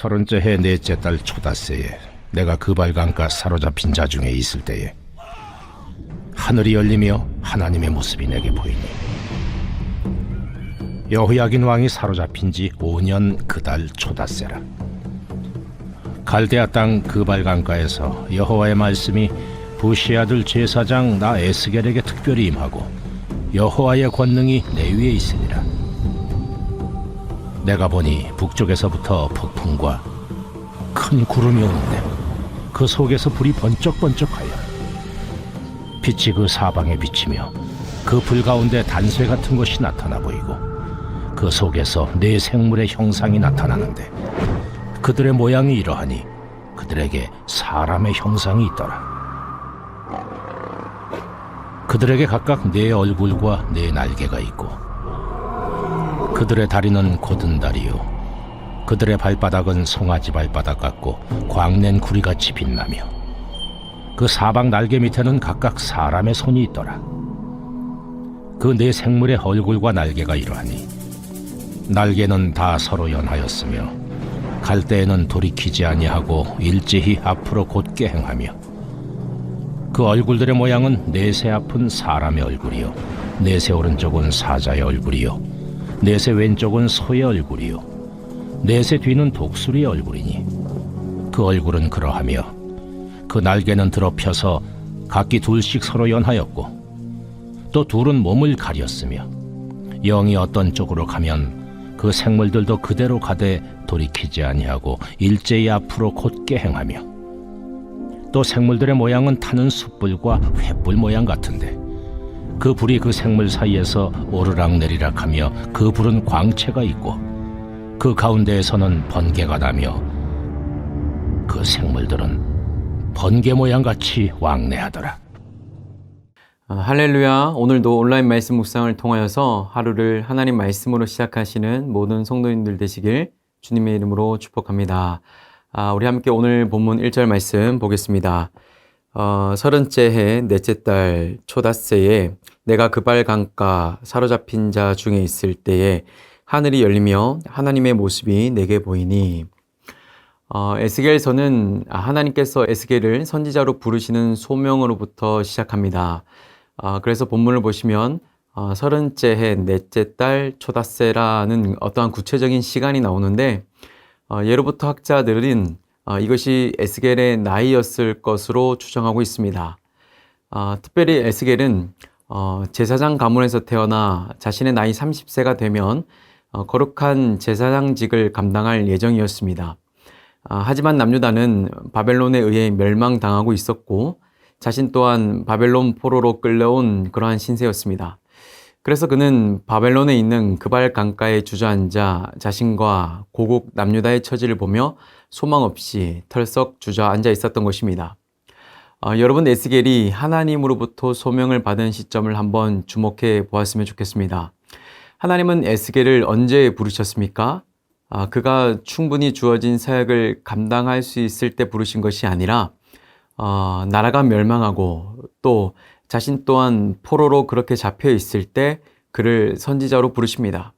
30째 해 넷째 달 초닷새에 내가 그발 강가 사로잡힌 자 중에 있을 때에 하늘이 열리며 하나님의 모습이 내게 보이니 여호야긴 왕이 사로잡힌 지 5년 그 달 초닷새라. 갈대아 땅 그발 강가에서 여호와의 말씀이 부시 아들 제사장 나 에스겔에게 특별히 임하고 여호와의 권능이 내 위에 있으니라. 내가 보니 북쪽에서부터 폭풍과 큰 구름이 오는데 그 속에서 불이 번쩍번쩍하여 빛이 그 사방에 비치며 그 불 가운데 단쇠 같은 것이 나타나 보이고 그 속에서 네 생물의 형상이 나타나는데 그들의 모양이 이러하니 그들에게 사람의 형상이 있더라. 그들에게 각각 네 얼굴과 네 날개가 있고 그들의 다리는 곧은 다리요 그들의 발바닥은 송아지 발바닥 같고 광낸 구리같이 빛나며 그 사방 날개 밑에는 각각 사람의 손이 있더라. 그 네 생물의 얼굴과 날개가 이러하니 날개는 다 서로 연하였으며 갈 때에는 돌이키지 아니하고 일제히 앞으로 곧게 행하며 그 얼굴들의 모양은 넷의 앞은 사람의 얼굴이요 넷의 오른쪽은 사자의 얼굴이요 넷의 왼쪽은 소의 얼굴이요 넷의 뒤는 독수리의 얼굴이니 그 얼굴은 그러하며 그 날개는 드러펴서 각기 둘씩 서로 연하였고 또 둘은 몸을 가렸으며 영이 어떤 쪽으로 가면 그 생물들도 그대로 가되 돌이키지 아니하고 일제히 앞으로 곧게 행하며 또 생물들의 모양은 타는 숯불과 횃불 모양 같은데 그 불이 그 생물 사이에서 오르락내리락 하며 그 불은 광채가 있고 그 가운데에서는 번개가 나며 그 생물들은 번개 모양같이 왕래하더라. 할렐루야. 오늘도 온라인 말씀 묵상을 통하여서 하루를 하나님 말씀으로 시작하시는 모든 성도님들 되시길 주님의 이름으로 축복합니다. 우리 함께 오늘 본문 1절 말씀 보겠습니다. 30째 해 넷째 달 초닷새에 내가 그발 강가 사로잡힌 자 중에 있을 때에 하늘이 열리며 하나님의 모습이 내게 보이니 에스겔서는 하나님께서 에스겔을 선지자로 부르시는 소명으로부터 시작합니다. 그래서 본문을 보시면 30째 해 넷째 달 초닷새라는 어떠한 구체적인 시간이 나오는데 예로부터 학자들은 이것이 에스겔의 나이였을 것으로 추정하고 있습니다. 특별히 에스겔은 제사장 가문에서 태어나 자신의 나이 30세가 되면 거룩한 제사장직을 감당할 예정이었습니다. 하지만 남유다는 바벨론에 의해 멸망당하고 있었고 자신 또한 바벨론 포로로 끌려온 그러한 신세였습니다. 그래서 그는 바벨론에 있는 그발 강가에 주저앉아 자신과 고국 남유다의 처지를 보며 소망 없이 털썩 주저앉아 있었던 것입니다. 여러분 에스겔이 하나님으로부터 소명을 받은 시점을 한번 주목해 보았으면 좋겠습니다. 하나님은 에스겔을 언제 부르셨습니까? 그가 충분히 주어진 사역을 감당할 수 있을 때 부르신 것이 아니라 나라가 멸망하고 또 자신 또한 포로로 그렇게 잡혀 있을 때 그를 선지자로 부르십니다.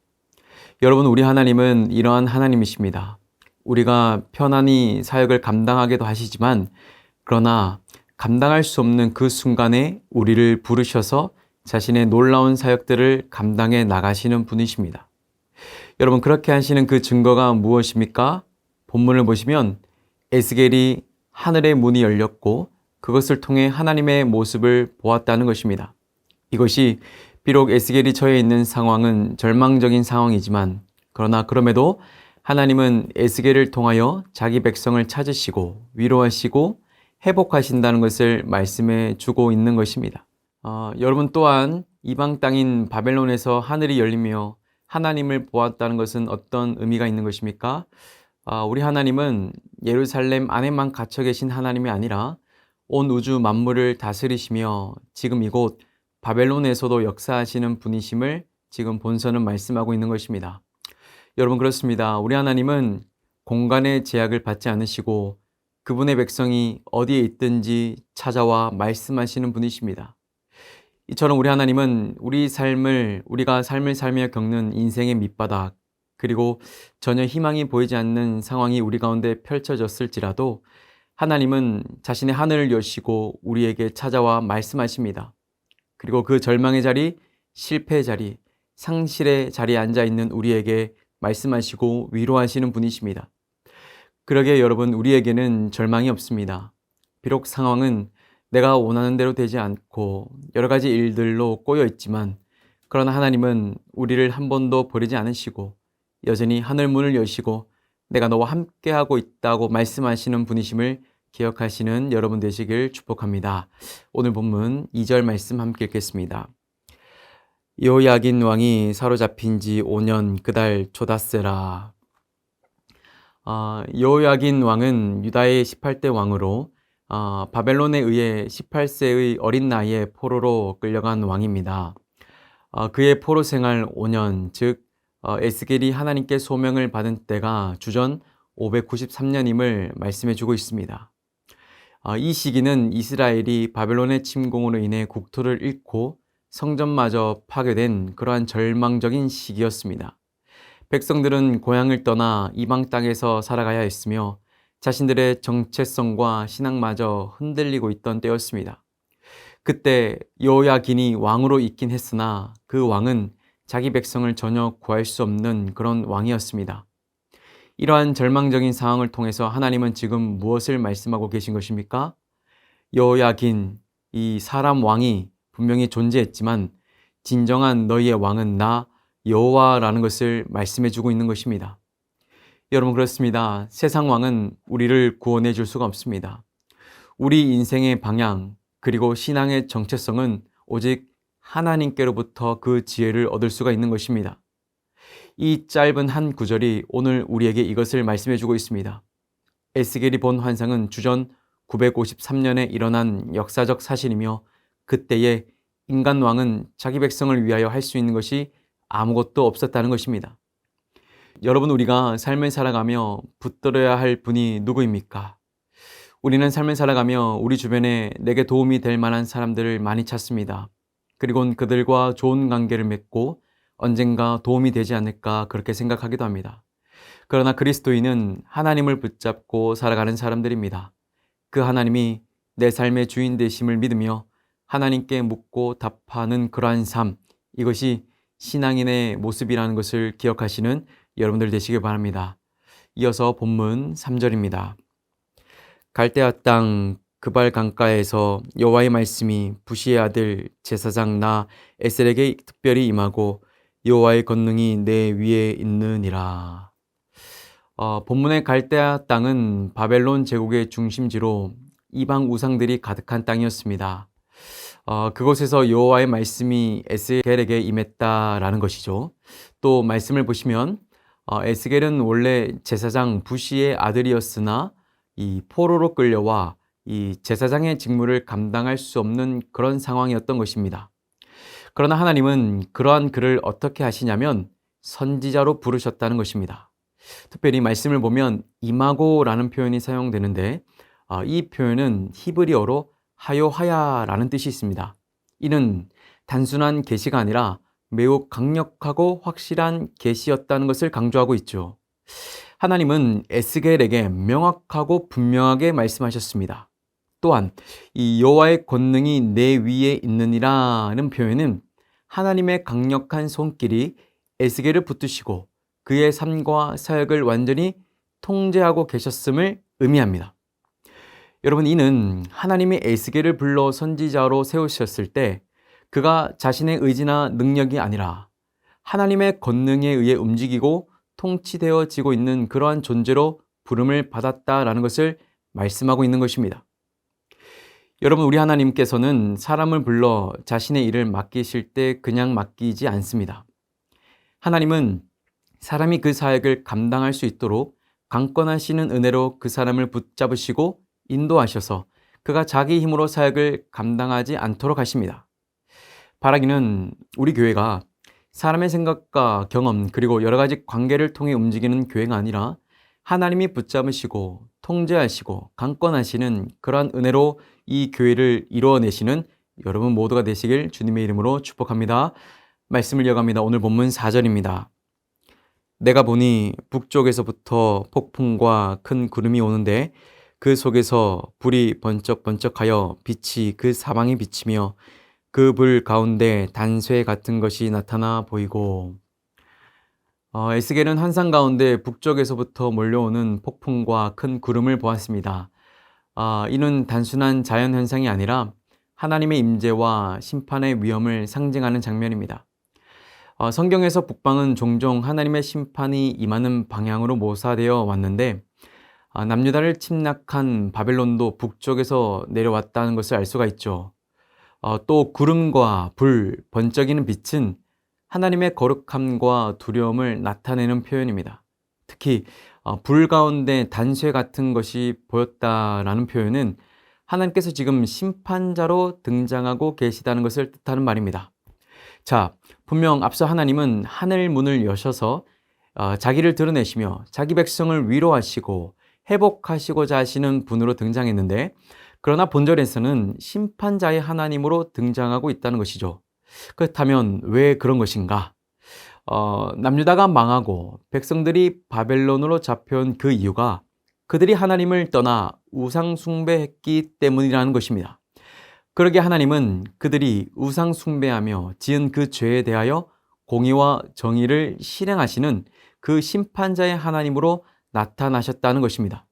여러분 우리 하나님은 이러한 하나님이십니다. 우리가 편안히 사역을 감당하게도 하시지만 그러나 감당할 수 없는 그 순간에 우리를 부르셔서 자신의 놀라운 사역들을 감당해 나가시는 분이십니다. 여러분 그렇게 하시는 그 증거가 무엇입니까? 본문을 보시면 에스겔이 하늘의 문이 열렸고 그것을 통해 하나님의 모습을 보았다는 것입니다. 이것이 비록 에스겔이 처해 있는 상황은 절망적인 상황이지만 그러나 그럼에도 하나님은 에스겔을 통하여 자기 백성을 찾으시고 위로하시고 회복하신다는 것을 말씀해 주고 있는 것입니다. 여러분 또한 이방 땅인 바벨론에서 하늘이 열리며 하나님을 보았다는 것은 어떤 의미가 있는 것입니까? 우리 하나님은 예루살렘 안에만 갇혀 계신 하나님이 아니라 온 우주 만물을 다스리시며 지금 이곳 바벨론에서도 역사하시는 분이심을 지금 본서는 말씀하고 있는 것입니다. 여러분 그렇습니다. 우리 하나님은 공간의 제약을 받지 않으시고 그분의 백성이 어디에 있든지 찾아와 말씀하시는 분이십니다. 이처럼 우리 하나님은 우리가 삶을 살며 겪는 인생의 밑바닥, 그리고 전혀 희망이 보이지 않는 상황이 우리 가운데 펼쳐졌을지라도 하나님은 자신의 하늘을 여시고 우리에게 찾아와 말씀하십니다. 그리고 그 절망의 자리, 실패의 자리, 상실의 자리에 앉아 있는 우리에게 말씀하시고 위로하시는 분이십니다. 그러기에 여러분, 우리에게는 절망이 없습니다. 비록 상황은 내가 원하는 대로 되지 않고 여러 가지 일들로 꼬여 있지만, 그러나 하나님은 우리를 한 번도 버리지 않으시고 여전히 하늘 문을 여시고 내가 너와 함께하고 있다고 말씀하시는 분이심을 기억하시는 여러분 되시길 축복합니다. 오늘 본문 2절 말씀 함께 읽겠습니다. 여호야긴 왕이 사로잡힌 지 5년 그달 초닷새라. 여호야긴 왕은 유다의 18대 왕으로 바벨론에 의해 18세의 어린 나이에 포로로 끌려간 왕입니다. 그의 포로 생활 5년, 즉 에스겔이 하나님께 소명을 받은 때가 주전 593년임을 말씀해 주고 있습니다. 이 시기는 이스라엘이 바벨론의 침공으로 인해 국토를 잃고 성전마저 파괴된 그러한 절망적인 시기였습니다. 백성들은 고향을 떠나 이방 땅에서 살아가야 했으며 자신들의 정체성과 신앙마저 흔들리고 있던 때였습니다. 그때 여호야긴이 왕으로 있긴 했으나 그 왕은 자기 백성을 전혀 구할 수 없는 그런 왕이었습니다. 이러한 절망적인 상황을 통해서 하나님은 지금 무엇을 말씀하고 계신 것입니까? 여호야긴, 이 사람 왕이 분명히 존재했지만 진정한 너희의 왕은 나 여호와라는 것을 말씀해 주고 있는 것입니다. 여러분, 그렇습니다. 세상 왕은 우리를 구원해 줄 수가 없습니다. 우리 인생의 방향 그리고 신앙의 정체성은 오직 하나님께로부터 그 지혜를 얻을 수가 있는 것입니다. 이 짧은 한 구절이 오늘 우리에게 이것을 말씀해 주고 있습니다. 에스겔이 본 환상은 주전 953년에 일어난 역사적 사실이며, 그때에 인간 왕은 자기 백성을 위하여 할 수 있는 것이 아무것도 없었다는 것입니다. 여러분, 우리가 삶을 살아가며 붙들어야 할 분이 누구입니까? 우리는 삶을 살아가며 우리 주변에 내게 도움이 될 만한 사람들을 많이 찾습니다. 그리고 그들과 좋은 관계를 맺고 언젠가 도움이 되지 않을까 그렇게 생각하기도 합니다. 그러나 그리스도인은 하나님을 붙잡고 살아가는 사람들입니다. 그 하나님이 내 삶의 주인 되심을 믿으며 하나님께 묻고 답하는 그러한 삶, 이것이 신앙인의 모습이라는 것을 기억하시는 여러분들 되시길 바랍니다. 이어서 본문 3절입니다. 갈대아 땅 그발 강가에서 여호와의 말씀이 부시의 아들 제사장 나 에셀에게 특별히 임하고 여호와의 권능이 내 위에 있느니라. 본문의 갈대아 땅은 바벨론 제국의 중심지로 이방 우상들이 가득한 땅이었습니다. 그곳에서 여호와의 말씀이 에스겔에게 임했다라는 것이죠. 또 말씀을 보시면 에스겔은 원래 제사장 부시의 아들이었으나 이 포로로 끌려와 이 제사장의 직무를 감당할 수 없는 그런 상황이었던 것입니다. 그러나 하나님은 그러한 그를 어떻게 하시냐면 선지자로 부르셨다는 것입니다. 특별히 말씀을 보면 이마고라는 표현이 사용되는데 이 표현은 히브리어로 하요하야라는 뜻이 있습니다. 이는 단순한 계시가 아니라 매우 강력하고 확실한 계시였다는 것을 강조하고 있죠. 하나님은 에스겔에게 명확하고 분명하게 말씀하셨습니다. 또한 이 여호와의 권능이 내 위에 있느니라는 표현은 하나님의 강력한 손길이 에스겔을 붙드시고 그의 삶과 사역을 완전히 통제하고 계셨음을 의미합니다. 여러분, 이는 하나님이 에스겔을 불러 선지자로 세우셨을 때 그가 자신의 의지나 능력이 아니라 하나님의 권능에 의해 움직이고 통치되어지고 있는 그러한 존재로 부름을 받았다라는 것을 말씀하고 있는 것입니다. 여러분, 우리 하나님께서는 사람을 불러 자신의 일을 맡기실 때 그냥 맡기지 않습니다. 하나님은 사람이 그 사역을 감당할 수 있도록 강권하시는 은혜로 그 사람을 붙잡으시고 인도하셔서 그가 자기 힘으로 사역을 감당하지 않도록 하십니다. 바라기는 우리 교회가 사람의 생각과 경험 그리고 여러 가지 관계를 통해 움직이는 교회가 아니라 하나님이 붙잡으시고 통제하시고 강권하시는 그러한 은혜로 이 교회를 이루어내시는 여러분 모두가 되시길 주님의 이름으로 축복합니다. 말씀을 이어갑니다. 오늘 본문 4절입니다. 내가 보니 북쪽에서부터 폭풍과 큰 구름이 오는데 그 속에서 불이 번쩍번쩍하여 빛이 그 사방에 비치며 그 불 가운데 단쇠 같은 것이 나타나 보이고. 에스겔은 환상 가운데 북쪽에서부터 몰려오는 폭풍과 큰 구름을 보았습니다. 이는 단순한 자연 현상이 아니라 하나님의 임재와 심판의 위험을 상징하는 장면입니다. 성경에서 북방은 종종 하나님의 심판이 임하는 방향으로 묘사되어 왔는데, 남유다를 침략한 바벨론도 북쪽에서 내려왔다는 것을 알 수가 있죠. 또 구름과 불, 번쩍이는 빛은 하나님의 거룩함과 두려움을 나타내는 표현입니다. 특히 불 가운데 단쇠 같은 것이 보였다라는 표현은 하나님께서 지금 심판자로 등장하고 계시다는 것을 뜻하는 말입니다. 자, 분명 앞서 하나님은 하늘 문을 여셔서 자기를 드러내시며 자기 백성을 위로하시고 회복하시고자 하시는 분으로 등장했는데, 그러나 본절에서는 심판자의 하나님으로 등장하고 있다는 것이죠. 그렇다면 왜 그런 것인가? 남유다가 망하고 백성들이 바벨론으로 잡혀온 그 이유가 그들이 하나님을 떠나 우상 숭배했기 때문이라는 것입니다. 그러게 하나님은 그들이 우상 숭배하며 지은 그 죄에 대하여 공의와 정의를 실행하시는 그 심판자의 하나님으로 나타나셨다는 것입니다.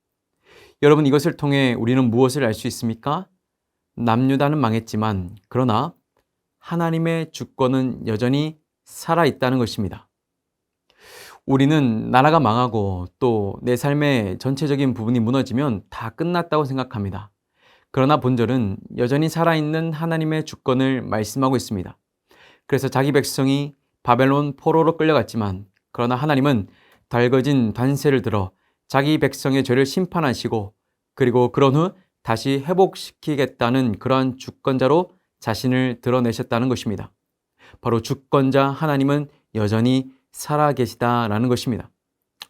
여러분, 이것을 통해 우리는 무엇을 알 수 있습니까? 남유다는 망했지만 그러나 하나님의 주권은 여전히 살아있다는 것입니다. 우리는 나라가 망하고 또 내 삶의 전체적인 부분이 무너지면 다 끝났다고 생각합니다. 그러나 본절은 여전히 살아있는 하나님의 주권을 말씀하고 있습니다. 그래서 자기 백성이 바벨론 포로로 끌려갔지만 그러나 하나님은 달궈진 단쇠를 들어 자기 백성의 죄를 심판하시고 그리고 그런 후 다시 회복시키겠다는 그러한 주권자로 자신을 드러내셨다는 것입니다. 바로 주권자 하나님은 여전히 살아계시다라는 것입니다.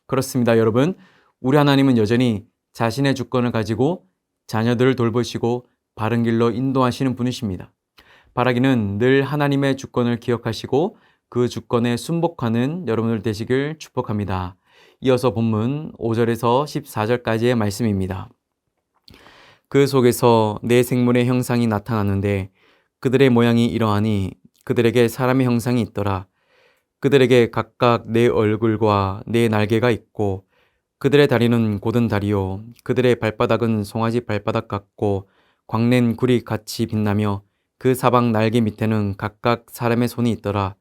그렇습니다, 여러분. 우리 하나님은 여전히 자신의 주권을 가지고 자녀들을 돌보시고 바른 길로 인도하시는 분이십니다. 바라기는 늘 하나님의 주권을 기억하시고 그 주권에 순복하는 여러분들 되시길 축복합니다. 이어서 본문 5절에서 14절까지의 말씀입니다. 그 속에서 네 생물의 형상이 나타나는데 그들의 모양이 이러하니 그들에게 사람의 형상이 있더라. 그들에게 각각 네 얼굴과 네 날개가 있고 그들의 다리는 곧은 다리요 그들의 발바닥은 송아지 발바닥 같고 광낸 굴이 같이 빛나며 그 사방 날개 밑에는 각각 사람의 손이 있더라.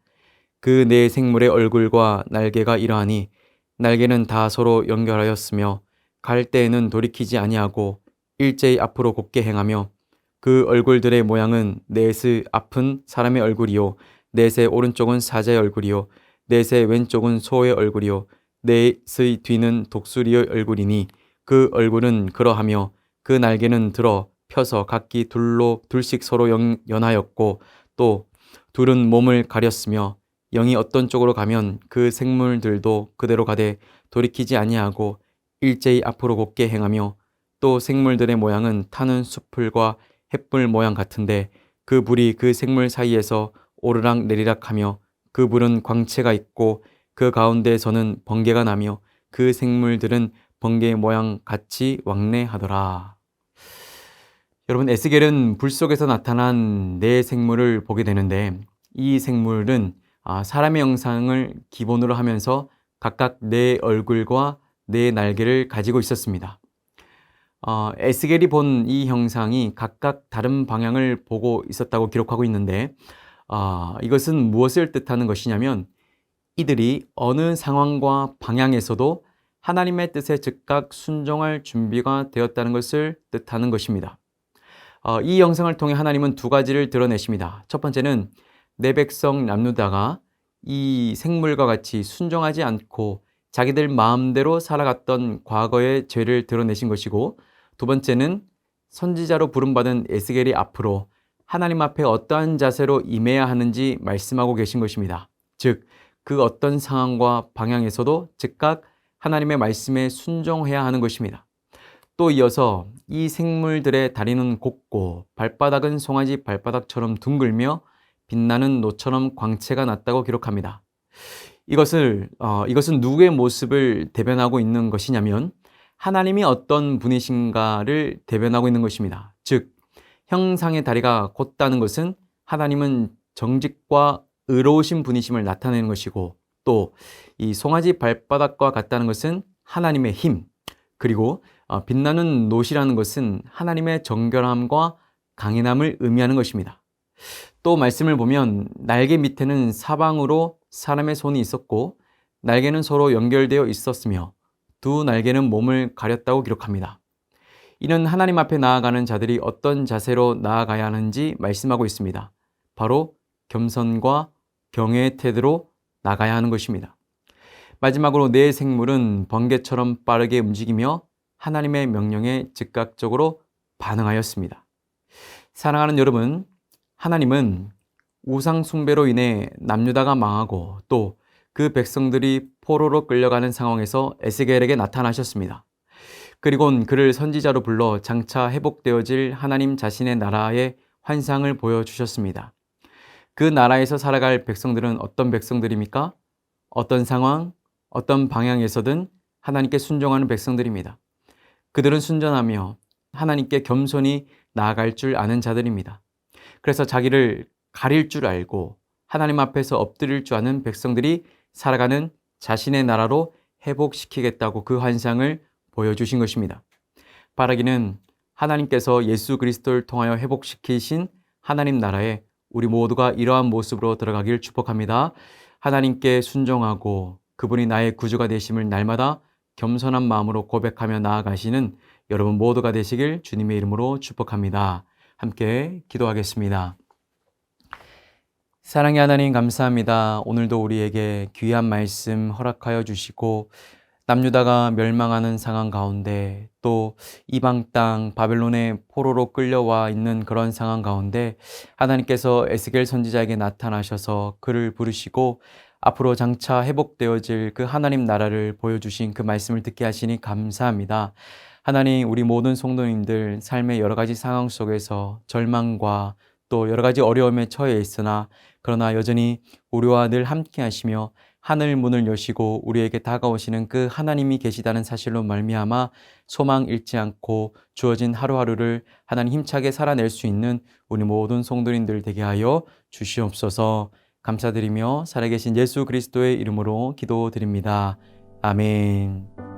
그 네 생물의 얼굴과 날개가 이러하니 날개는 다 서로 연결하였으며 갈 때에는 돌이키지 아니하고 일제히 앞으로 곧게 행하며 그 얼굴들의 모양은 넷의 앞은 사람의 얼굴이요 넷의 오른쪽은 사자의 얼굴이요 넷의 왼쪽은 소의 얼굴이요 넷의 뒤는 독수리의 얼굴이니 그 얼굴은 그러하며 그 날개는 들어 펴서 각기 둘씩 서로 연하였고 또 둘은 몸을 가렸으며 영이 어떤 쪽으로 가면 그 생물들도 그대로 가되 돌이키지 아니하고 일제히 앞으로 곧게 행하며 또 생물들의 모양은 타는 숲풀과 햇불 모양 같은데 그 불이 그 생물 사이에서 오르락 내리락 하며 그 불은 광채가 있고 그 가운데에서는 번개가 나며 그 생물들은 번개 모양 같이 왕래하더라. 여러분, 에스겔은 불 속에서 나타난 네 생물을 보게 되는데 이 생물은 사람의 형상을 기본으로 하면서 각각 네 얼굴과 네 날개를 가지고 있었습니다. 에스겔이 본 이 형상이 각각 다른 방향을 보고 있었다고 기록하고 있는데 이것은 무엇을 뜻하는 것이냐면 이들이 어느 상황과 방향에서도 하나님의 뜻에 즉각 순종할 준비가 되었다는 것을 뜻하는 것입니다. 이 영상을 통해 하나님은 두 가지를 드러내십니다. 첫 번째는 내 백성 남유다가 이 생물과 같이 순종하지 않고 자기들 마음대로 살아갔던 과거의 죄를 드러내신 것이고, 두 번째는 선지자로 부름받은 에스겔이 앞으로 하나님 앞에 어떠한 자세로 임해야 하는지 말씀하고 계신 것입니다. 즉, 그 어떤 상황과 방향에서도 즉각 하나님의 말씀에 순종해야 하는 것입니다. 또 이어서 이 생물들의 다리는 곱고 발바닥은 송아지 발바닥처럼 둥글며 빛나는 노처럼 광채가 났다고 기록합니다. 이것은 누구의 모습을 대변하고 있는 것이냐면 하나님이 어떤 분이신가를 대변하고 있는 것입니다. 즉, 형상의 다리가 곧다는 것은 하나님은 정직과 의로우신 분이심을 나타내는 것이고, 또 이 송아지 발바닥과 같다는 것은 하나님의 힘, 그리고 빛나는 노시라는 것은 하나님의 정결함과 강인함을 의미하는 것입니다. 또 말씀을 보면 날개 밑에는 사방으로 사람의 손이 있었고 날개는 서로 연결되어 있었으며 두 날개는 몸을 가렸다고 기록합니다. 이는 하나님 앞에 나아가는 자들이 어떤 자세로 나아가야 하는지 말씀하고 있습니다. 바로 겸손과 경외의 태도로 나가야 하는 것입니다. 마지막으로 내 생물은 번개처럼 빠르게 움직이며 하나님의 명령에 즉각적으로 반응하였습니다. 사랑하는 여러분, 하나님은 우상 숭배로 인해 남유다가 망하고 또 그 백성들이 포로로 끌려가는 상황에서 에스겔에게 나타나셨습니다. 그리고는 그를 선지자로 불러 장차 회복되어질 하나님 자신의 나라의 환상을 보여주셨습니다. 그 나라에서 살아갈 백성들은 어떤 백성들입니까? 어떤 상황, 어떤 방향에서든 하나님께 순종하는 백성들입니다. 그들은 순전하며 하나님께 겸손히 나아갈 줄 아는 자들입니다. 그래서 자기를 가릴 줄 알고 하나님 앞에서 엎드릴 줄 아는 백성들이 살아가는 자신의 나라로 회복시키겠다고 그 환상을 보여주신 것입니다. 바라기는 하나님께서 예수 그리스도를 통하여 회복시키신 하나님 나라에 우리 모두가 이러한 모습으로 들어가길 축복합니다. 하나님께 순종하고 그분이 나의 구주가 되심을 날마다 겸손한 마음으로 고백하며 나아가시는 여러분 모두가 되시길 주님의 이름으로 축복합니다. 함께 기도하겠습니다. 사랑의 하나님 감사합니다. 오늘도 우리에게 귀한 말씀 허락하여 주시고 남유다가 멸망하는 상황 가운데 또 이방 땅 바벨론의 포로로 끌려와 있는 그런 상황 가운데 하나님께서 에스겔 선지자에게 나타나셔서 그를 부르시고 앞으로 장차 회복되어질 그 하나님 나라를 보여주신 그 말씀을 듣게 하시니 감사합니다. 하나님, 우리 모든 성도님들 삶의 여러 가지 상황 속에서 절망과 또 여러 가지 어려움에 처해 있으나 그러나 여전히 우리와 늘 함께 하시며 하늘 문을 여시고 우리에게 다가오시는 그 하나님이 계시다는 사실로 말미암아 소망 잃지 않고 주어진 하루하루를 하나님 힘차게 살아낼 수 있는 우리 모든 성도님들 되게 하여 주시옵소서. 감사드리며 살아계신 예수 그리스도의 이름으로 기도드립니다. 아멘.